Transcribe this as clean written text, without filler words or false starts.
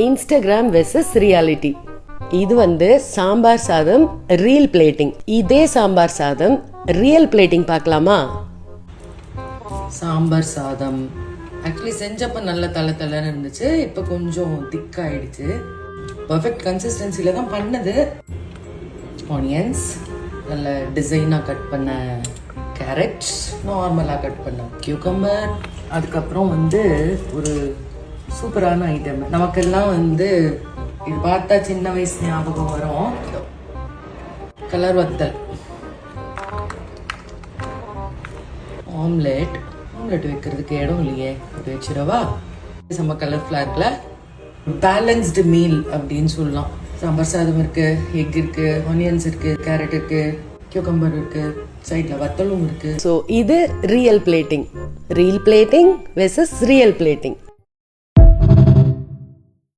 Instagram versus reality. இது வந்து சாம்பார் சாதம் ரீல் பிளேட்டிங். இதே சாம்பார் சாதம் ரியல் பிளேட்டிங் பார்க்கலாமா? சாம்பார் சாதம் ஆக்சுவலி செஞ்சப்போ நல்ல தலை இருந்துச்சு. இப்போ கொஞ்சம் திக்காயிடுச்சு. பர்ஃபெக்ட் கன்சிஸ்டன்சியில் தான் பண்ணது. ஆனியன்ஸ், நல்ல டிசைனாக கட் பண்ண கேரட், நார்மலாக கட் பண்ண கியூக்கம்பர், அதுக்கப்புறம் வந்து ஒரு சூப்பரான ஐட்டம். நமக்கெல்லாம் வந்து இது பார்த்தா சின்ன வயசு ஞாபகம் வரும். கலர் வத்தல், ஆம்லெட் வைக்கிறதுக்கு இடம் இல்லையே, அப்படி வச்சிடவா? செம்ம கலர்ஃபுல்லாக இருக்குல்ல. பேலன்ஸ்டு மீல் அப்படின்னு சொல்லலாம். சாம்பார் சாதம் இருக்கு, எக் இருக்கு, ஆனியன்ஸ் இருக்கு, கேரட் இருக்கு, கியூக்கம்பர் இருக்கு, சைடில் வத்தலும் இருக்கு. ஸோ இது real plating. Reel plating versus real plating.